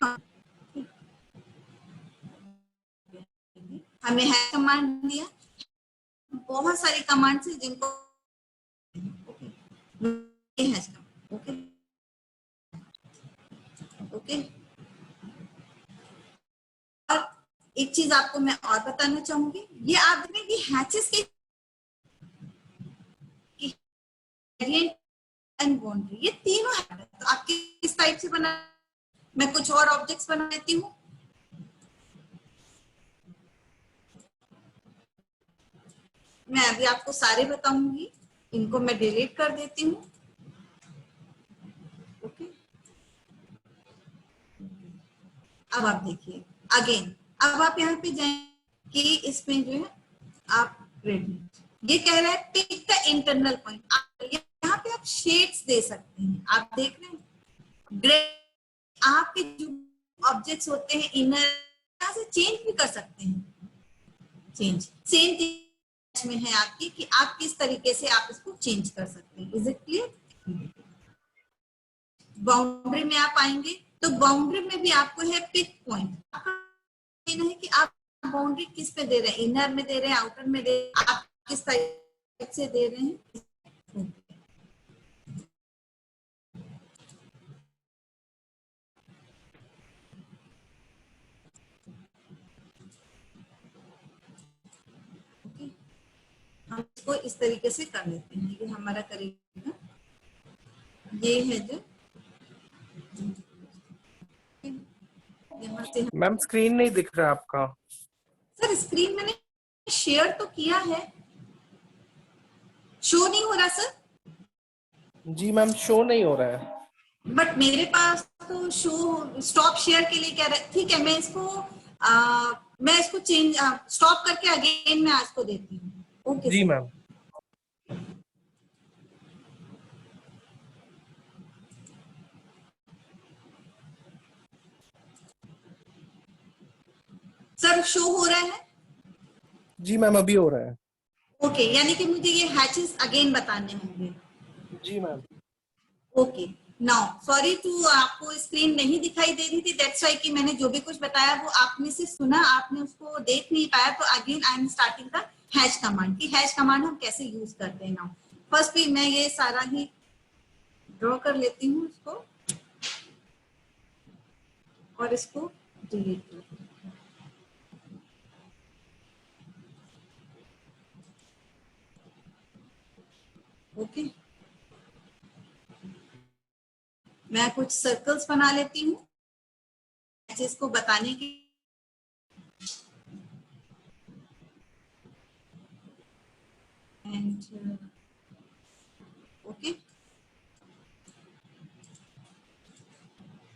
हमें हैच कमांड दिया, बहुत सारी कमांड्स हैं जिनको हैच कमांड। ओके, ओके, और एक चीज आपको मैं और बताना चाहूंगी, ये आप देखें कि हैचेस के एंड बाउंड्री, ये तीनों है। तो आप किस टाइप से बना, मैं कुछ और ऑब्जेक्ट्स बना लेती हूँ। मैं अभी आपको सारे बताऊंगी, इनको मैं डिलीट कर देती हूँ। ओके, अब आप देखिए अगेन, अब आप यहाँ पे जाएं कि इसमें जो है आप ग्रेडियंट, ये कह रहा है पिक द इंटरनल पॉइंट। यहाँ पे आप शेड्स दे सकते हैं, आप देख रहे हैं ग्रेड, आपके जो ऑब्जेक्ट्स होते हैं इनर, यहाँ से चेंज भी कर सकते हैं। चेंज सेम में है आपकी कि आप किस तरीके से आप इसको चेंज कर सकते हैं। Is it clear? बाउंड्री में आप आएंगे तो बाउंड्री में भी आपको है पिक पॉइंट, है कि आप बाउंड्री किस पे दे रहे हैं, इनर में दे रहे हैं, आउटर में दे रहे हैं, आप किस टाइप से दे रहे हैं। हम इसको इस तरीके से कर लेते हैं, ये हमारा करेगा, ये है जो यहाँ मैम स्क्रीन नहीं दिख रहा आपका। सर स्क्रीन मैंने शेयर तो किया है, शो नहीं हो रहा सर। जी मैम शो नहीं हो रहा है। बट मेरे पास तो शो स्टॉप शेयर के लिए कह रहा है। ठीक है, मैं इसको चेंज स्टॉप करके अगेन मैं आज को देती हूँ। ओके जी सर। मैम। सर शो हो रहा है। जी मैम अभी हो रहा है। ओके, यानी कि मुझे ये हैचेस अगेन बताने होंगे। जी ma'am. Okay, now sorry to आपको स्क्रीन नहीं दिखाई दे रही थी, दैट्स व्हाई कि मैंने जो भी कुछ बताया वो आपने से सुना, आपने उसको देख नहीं पाया। तो again I am starting the hash command की हैश कमांड हम कैसे यूज करते हैं। नाउ फर्स्ट भी मैं ये सारा ही ड्रॉ कर लेती हूँ इसको और इसको डिलीट कर देती हूँ। ओके, मैं कुछ सर्कल्स बना लेती हूँ इसको बताने की। एंड ओके,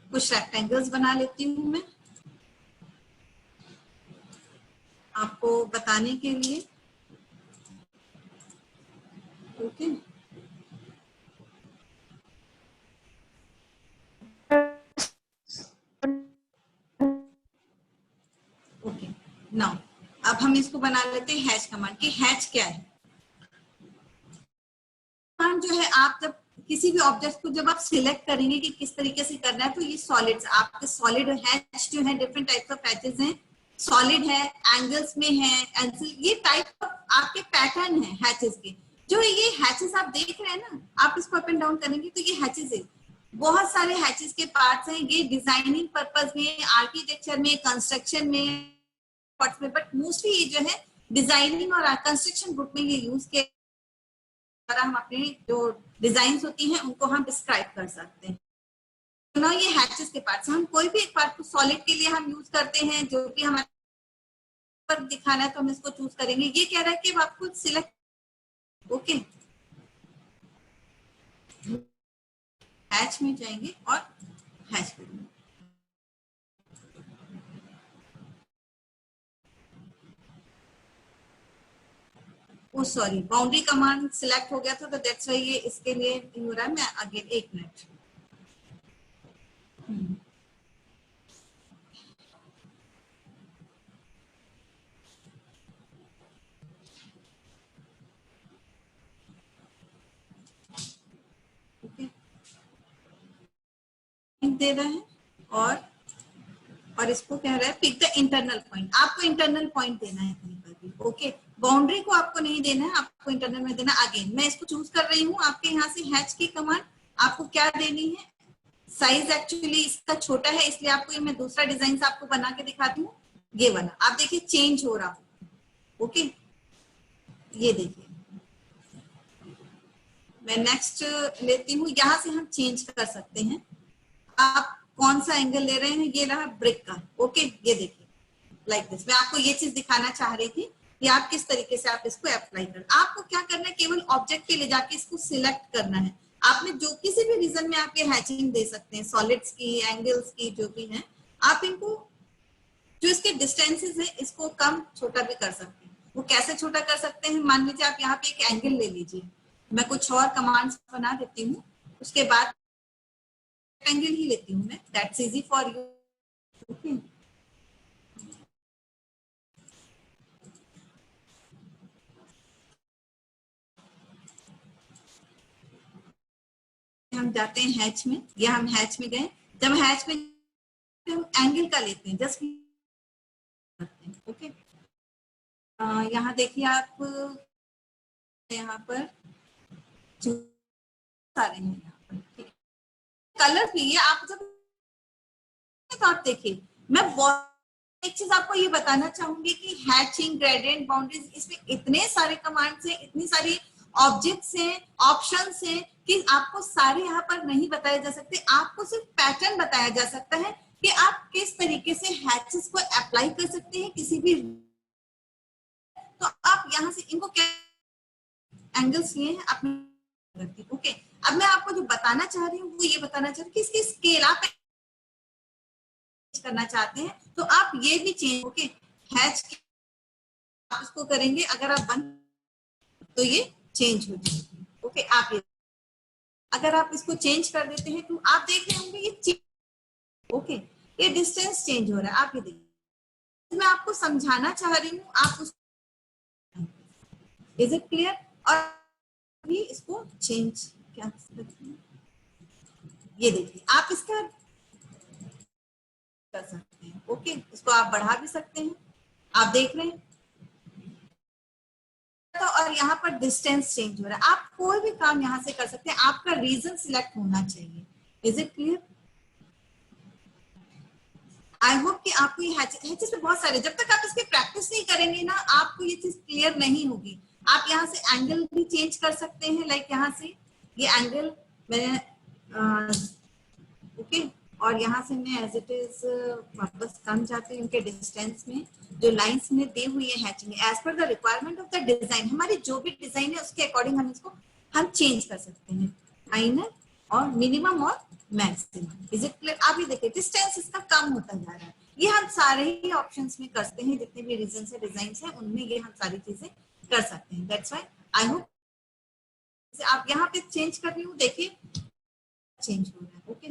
कुछ रेक्टेंगल्स बना लेती हूँ मैं आपको बताने के लिए। ओके, ओके, नाउ अब हम इसको बना लेते हैं हैश कमांड की। हैच क्या है? कमांड जो है, आप जब किसी भी ऑब्जेक्ट को जब आप सिलेक्ट करेंगे कि किस तरीके से करना है, तो ये सॉलिड्स आपके सॉलिड हैच जो है, डिफरेंट टाइप्स ऑफ हैचेस हैं। सॉलिड है, एंगल्स में है, ये टाइप आपके पैटर्न है हैचेस के। जो ये हैचेस आप देख रहे हैं ना, आप इसको अप एंड डाउन करेंगे तो ये हैचेस है। बहुत सारे हैचेस के पार्ट्स हैं, ये डिजाइनिंग पर्पस में, आर्किटेक्चर में, कंस्ट्रक्शन में, बट मोस्टली ये जो है डिजाइनिंग और कंस्ट्रक्शन ग्रुप में ये यूज किया, हम अपने जो डिजाइन्स होती हैं उनको हम डिस्क्राइब कर सकते हैं। तो ना ये हैचेस के पार्ट्स, हम कोई भी एक पार्ट को सॉलिड के लिए हम यूज करते हैं, जो भी हमारे पर दिखाना है तो हम इसको चूज करेंगे। ये कह रहा है कि आपको सिलेक्ट, ओके, हैच में जाएंगे और हैच करेंगे। ओ सॉरी, बाउंड्री कमांड सिलेक्ट हो गया था, तो दैट्स व्हाई ये इसके लिए हो रहा है। मैं अगेन एक मिनट, ओके, दे रहा है और इसको कह रहा है पिक द इंटरनल पॉइंट। आपको इंटरनल पॉइंट देना है कहीं पर भी। ओके, बाउंड्री को आपको नहीं देना है, आपको इंटरनल में देना। अगेन मैं इसको चूज कर रही हूँ। आपके यहाँ से हैच की कमांड आपको क्या देनी है? साइज एक्चुअली इसका छोटा है, इसलिए आपको ये मैं दूसरा डिजाइन आपको बना के दिखाती हूँ। ये वाला आप देखिए चेंज हो रहा। ओके, ये देखिए, मैं नेक्स्ट लेती हूँ। यहाँ से हम चेंज कर सकते हैं। आप कौन सा एंगल ले रहे हैं? ये रहा ब्रिक का। ओके, ये देखिए लाइक दिस। मैं आपको ये चीज दिखाना चाह रही थी कि आप किस तरीके से आप इसको अप्लाई कर। आपको क्या करना है, केवल ऑब्जेक्ट के ले जाके इसको सिलेक्ट करना है। आपने जो किसी भी रीजन में आप ये हैचिंग दे सकते हैं, सॉलिड्स की, एंगल्स की, जो भी है। आप इनको जो इसके डिस्टेंसेस है इसको कम छोटा भी कर सकते हैं। वो कैसे छोटा कर सकते हैं? मान लीजिए आप यहाँ पे एक एंगल ले लीजिए, मैं कुछ और कमांड्स बना देती हूँ, उसके बाद एंगल ही लेती हूँ मैं, that's easy for you. Okay, हम जाते हैं हैच में, या हम हैच में गए। जब हैच में हम एंगल का लेते हैं, जस्ट ओके। यहाँ देखिए आप, यहाँ पर सारे हैं यहाँ पर, ठीक है। कलर भी ये आप जब तो आप देखिए, मैं एक चीज आपको ये बताना चाहूंगी कि हैचिंग, ग्रेडियंट, बाउंड्रीज, इसमें इतने सारे कमांड्स हैं, इतनी सारी ऑब्जेक्ट्स हैं, ऑप्शंस हैं कि आपको सारे यहाँ पर नहीं बताए जा सकते। आपको सिर्फ पैटर्न बताया जा सकता है कि आप किस तरीके से हैचेस को अप्लाई कर सकते हैं किसी भी, तो आप यहाँ से इनको क्या एंगल्स लिए हैं अपने। ओके, अब मैं आपको जो बताना चाह रही हूँ वो ये बताना चाह रही हूँ कि इसकी स्केल आप करना चाहते हैं तो आप ये भी चेंज, ओके, हैच आप इसको करेंगे, अगर आप बंद तो ये चेंज हो जाएगी। ओके, आप ये अगर आप इसको चेंज कर देते हैं तो आप देख रहे होंगे ये ओके, ये डिस्टेंस चेंज हो रहा है। आप ये देखिए, मैं आपको समझाना चाह रही हूँ, आप उस इज इट क्लियर? और भी इसको चेंज क्या ये देखिए, आप इसका कर सकते हैं। ओके, इसको आप बढ़ा भी सकते हैं, आप देख रहे हैं तो, और यहाँ पर डिस्टेंस चेंज हो रहा है। आप कोई भी काम यहाँ से कर सकते हैं, आपका रीजन सिलेक्ट होना चाहिए। Is it clear? I hope कि आपको ये हैचेस में बहुत सारे, जब तक आप इसकी प्रैक्टिस नहीं करेंगे ना, आपको ये चीज क्लियर नहीं होगी। आप यहाँ से एंगल भी चेंज कर सकते हैं, लाइक यहाँ से ये एंगल मैं ओके, और यहाँ से मैं एज इट इज वापस कम जाते हैं उनके डिस्टेंस में जो लाइंस में दी हुई है hatching as per the requirement of the design. हमारी जो भी डिजाइन है उसके अकॉर्डिंग हम इसको चेंज कर सकते हैं, माइनर और मिनिमम और मैक्सिमम। Is it clear? आप ये देखिए डिस्टेंस इसका कम होता जा रहा है। ये हम सारे ही ऑप्शंस में करते हैं, जितने भी रीजन है डिजाइन है उनमें ये हम सारी चीजें कर सकते हैं। दैट्स व्हाई आई होप आप यहाँ पे चेंज कर रही हूँ, देखिए चेंज हो रहा है। ओके,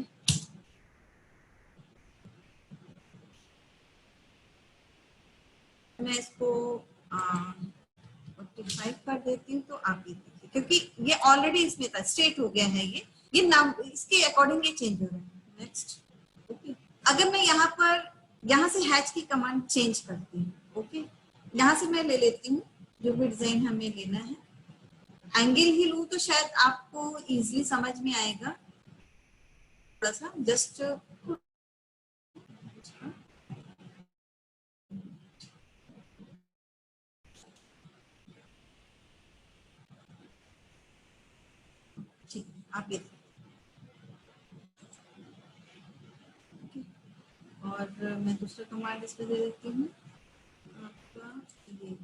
मैं इसको 45 कर देती हूँ तो आप ये देखिए, क्योंकि ये ऑलरेडी इसमें था, स्ट्रेट हो गया है ये नाम इसके अकॉर्डिंग ये चेंज हो रहा है। नेक्स्ट, ओके, अगर मैं यहाँ पर यहाँ से हैच की कमांड चेंज करती हूँ, ओके, यहाँ से मैं ले लेती हूँ जो भी डिजाइन हमें लेना है, एंगल ही लूँ तो शायद आपको इजीली समझ में आएगा। थोड़ा सा जस्ट ठीक है, आप ये और मैं दूसरा कमांड इस पे दे देती हूँ आपका ये,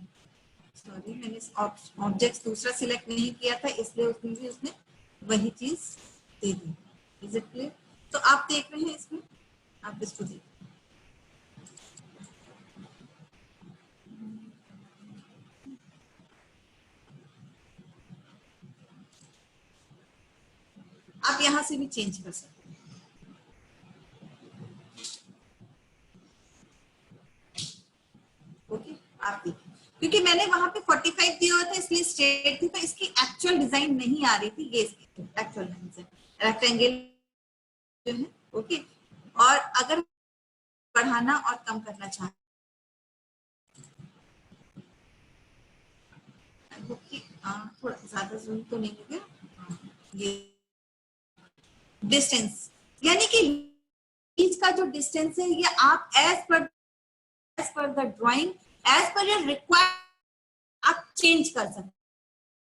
सॉरी मैंने ऑब्जेक्ट दूसरा सिलेक्ट नहीं किया था इसलिए उसमें भी उसने वही चीज दे दी। Is it clear? तो आप देख रहे हैं इसमें, आप इसको देखिए, आप यहां से भी चेंज कर सकते हैं। ओके, आप देखिए, क्योंकि मैंने वहां पे 45 दिया हुआ था इसलिए स्ट्रेट थी, तो इसकी एक्चुअल डिजाइन नहीं आ रही थी, ये इसकी एक्चुअल डिजाइन रेक्टेंगल जो है। ओके, और अगर बढ़ाना और कम करना चाहते थोड़ा ज्यादा जूम तो नहीं हो गया, ये डिस्टेंस यानी कि बीच का जो डिस्टेंस है ये आप as per the drawing as per your required आप चेंज कर सकते हैं।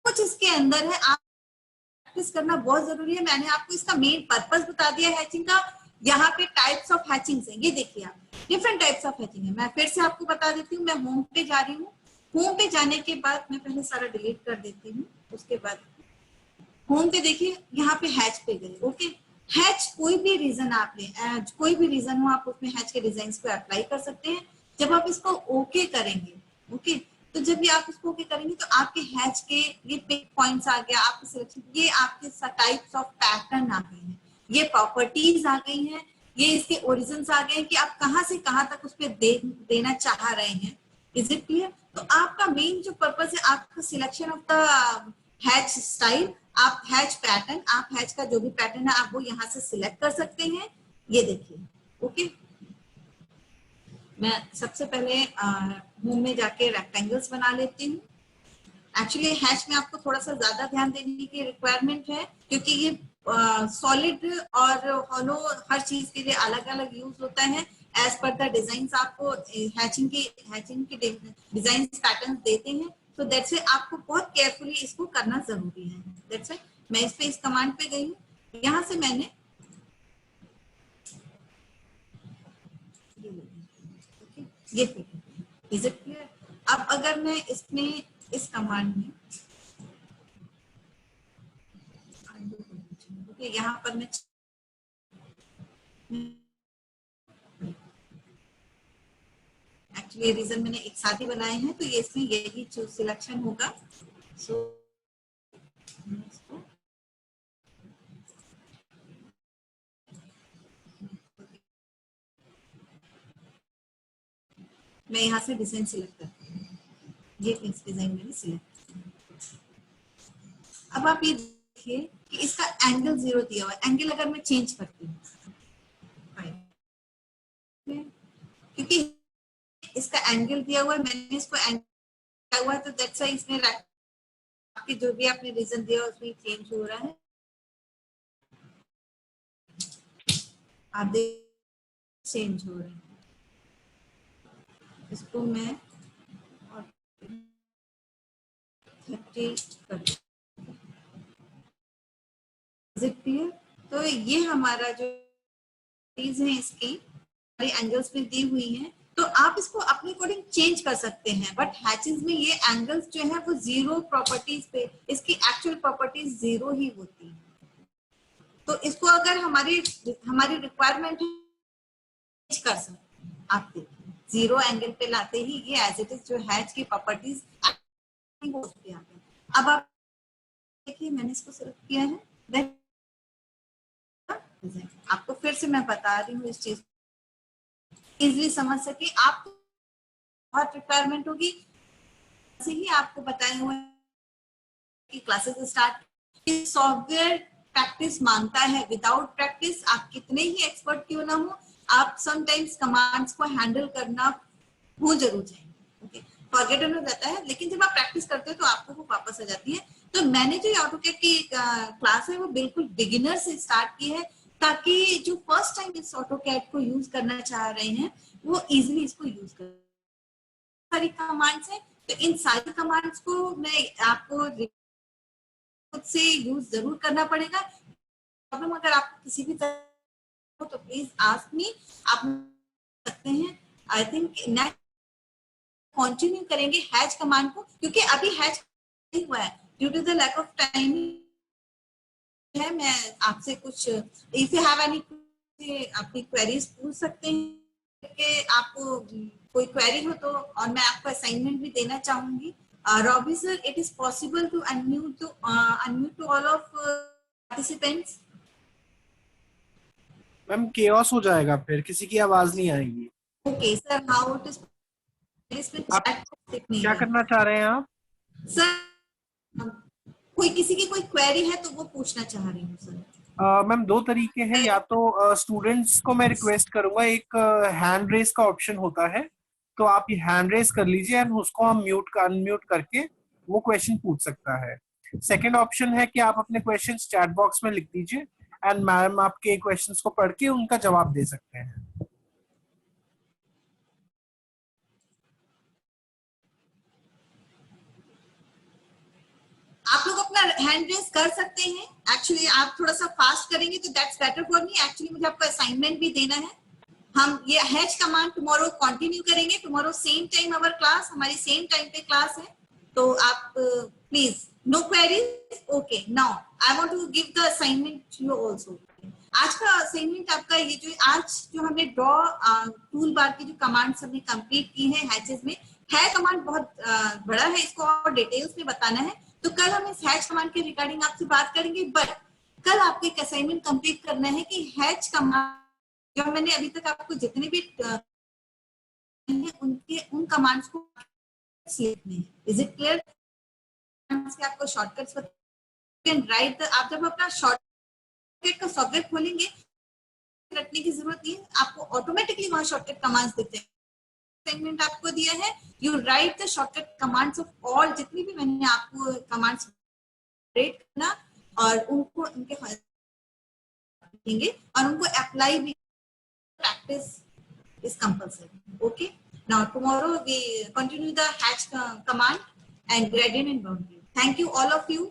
कुछ इसके अंदर है, आप प्रैक्टिस करना बहुत जरूरी है। मैंने आपको इसका मेन पर्पस बता दिया हैचिंग का। यहाँ पे टाइप्स ऑफ हैचिंग है, ये देखिए आप डिफरेंट टाइप्स ऑफ हैचिंग है। मैं फिर से आपको बता देती हूँ, मैं होम पे जा रही हूँ। होम पे जाने के बाद मैं पहले सारा डिलीट कर देती हूँ, उसके बाद होम पे देखिए यहाँ पे हैच पे गए। ओके, हैच कोई भी रीजन आप ले, कोई भी रीजन हो आप उसमें हैच के डिजाइन को अप्लाई कर सकते हैं। जब आप इसको ओके करेंगे, ओके, तो जब भी आप इसको ओके करेंगे तो आपके हैच के ये पिक पॉइंट्स आ गया, आपके सिलेक्शन, ये आपके टाइप्स ऑफ पैटर्न आ गए हैं, ये प्रॉपर्टीज आ गई हैं, ये इसके ओरिजिन्स आ गए हैं कि आप कहाँ से कहाँ तक उस पर देना चाह रहे हैं। Is it clear? तो आपका मेन जो पर्पस है आपका selection of the hatch style, आप हैच पैटर्न, आप हैच का जो भी पैटर्न है आप वो यहाँ से सिलेक्ट कर सकते हैं। ये देखिए, ओके, मैं सबसे पहले होम में जाके रेक्टेंगल्स बना लेती हूँ। एक्चुअली हैच में आपको थोड़ा सा ज्यादा ध्यान देने की रिक्वायरमेंट है, क्योंकि ये सॉलिड और हॉलो हर चीज के लिए अलग अलग यूज होता है। एज पर द डिजाइन आपको हैचिंग की डिजाइन पैटर्न देते हैं, तो दैट्स आपको बहुत केयरफुली इसको करना जरूरी है। दैट्स मैं इस पे इस कमांड पे गई हूँ, यहाँ से मैंने ये इज इट क्लियर? अब अगर मैं इसमें इस कमांड में ओके यहाँ पर मैं एक्चुअली रीजन मैंने एक साथ ही बनाए हैं तो ये इसमें यही जो सिलेक्शन होगा। सो मैं यहाँ से डिजाइन सिलेक्ट करती हूँ, ये डिजाइन मैंने सिलेक्ट। अब आप ये देखिए कि इसका एंगल 0 दिया हुआ है। एंगल अगर मैं चेंज करती हूँ क्योंकि इसका एंगल दिया हुआ है, मैंने इसको एंगल दिया हुआ है तो दैट्स व्हाई इसमें आपके जो भी आपने रीजन दिया उसमें चेंज हो रहा है। आप देख चेंज हो रहे हैं। इसको मैं 30 कर क्लियर। तो ये हमारा जो चीज है इसकी एंगल्स में दी हुई है तो आप इसको अपने अकॉर्डिंग चेंज कर सकते हैं, बट हैचेस में ये एंगल्स जो है वो 0 प्रॉपर्टीज पे, इसकी एक्चुअल प्रॉपर्टीज 0 ही होती है। तो इसको अगर हमारी रिक्वायरमेंट कर सकते हैं। आप देखिए 0 एंगल पे लाते ही ये एज इट इज जो हैच की प्रॉपर्टीज होती है। अब आप देखिए मैंने इसको सिलेक्ट किया है, आपको फिर से मैं बता रही हूँ इस चीज इजिली समझ सके। आपको बहुत रिक्वायरमेंट होगी से ही आपको बताया हुआ कि क्लासेस स्टार्ट। सॉफ्टवेयर प्रैक्टिस मांगता है, विदाउट प्रैक्टिस आप कितने ही एक्सपर्ट क्यों ना हो, आप समटाइम्स कमांड्स को हैंडल करना भूल जरूर जाएंगे, ओके फॉरगेट हो जाता है, लेकिन जब आप प्रैक्टिस करते हो तो आपको वो वापस आ जाती है। तो मैंने जो ऑटोकैड की क्लास है वो बिल्कुल बिगिनर से स्टार्ट की है ताकि जो फर्स्ट टाइम इस ऑटोकैड को यूज करना चाह रहे हैं वो इजिली इसको यूज कर। सारी कमांड्स हैं तो इन सारी कमांड्स को मैं आपको खुद से यूज जरूर करना पड़ेगा। प्रॉब्लम अगर आप किसी भी तरह हो तो प्लीज आस्क मी, आप सकते हैं। आई थिंक नेक्स्ट कंटिन्यू करेंगे हैच कमांड को क्योंकि अभी हैच नहीं हुआ है due to the lack of time है। मैं आपसे कुछ इफ यू हैव एनी अपनी क्वेरीज पूछ सकते हैं कि आपको कोई क्वेरी हो तो, और मैं आपको असाइनमेंट भी देना चाहूंगी। Robbie sir, it is possible to unmute to all of participants? Ma'am chaos हो जाएगा, फिर किसी की आवाज नहीं आएगी। Okay sir, how it is आप क्या करना चाह रहे हैं आप? सर कोई किसी की कोई क्वेरी है तो वो पूछना चाह रही हूँ सर। मैम दो तरीके हैं, या तो स्टूडेंट्स को मैं रिक्वेस्ट करूंगा, एक हैंड रेस का ऑप्शन होता है, तो आप ये हैंड रेस कर लीजिए एंड उसको हम अनम्यूट करके वो क्वेश्चन पूछ सकता है। सेकंड ऑप्शन है कि आप अपने क्वेश्चंस चैट बॉक्स में लिख दीजिए एंड मैम आपके क्वेश्चंस को पढ़ के उनका जवाब दे सकते हैं। आप लोग अपना हैंड रेस कर सकते हैं। एक्चुअली आप थोड़ा सा फास्ट करेंगे तो that's better for me. Actually मुझे आपको असाइनमेंट भी देना है। हम ये हैच कमांड टुमारो कंटिन्यू करेंगे। Tomorrow same time our class, हमारी सेम टाइम पे क्लास है। तो आप please no queries. Okay, now I want to give the assignment to you also. आज का असाइनमेंट आपका ये जो आज जो हमने ड्रॉ टूल बार की जो कमांड्स हमने कंप्लीट की है हैचेस में, है कमांड बहुत बड़ा है, इसको और डिटेल्स में बताना है। तो कल हम इस हैच कमांड के रिगार्डिंग आपसे बात करेंगे, बट कल आपको एक असाइनमेंट कंप्लीट करना है कि हैच कमांड जो मैंने अभी तक आपको जितने भी उनके उन कमांड्स को लिखने हैं। Is it clear? आपको शॉर्टकट्स राइट द, आप जब अपना शॉर्टकट का सॉफ्टवेयर खोलेंगे रटने की जरूरत नहीं है, आपको ऑटोमेटिकली वहां शॉर्टकट कमांड्स दिखते हैं। असाइनमेंट आपको दिया है, you right the shortcut commands of all, जितनी भी मैंने आपको कमांड्स रेट करना और उनको उनके देंगे और उनको अप्लाई भी। Practice is compulsory. Okay, now tomorrow we continue the hatch command and gradient and boundary. Thank you all of you.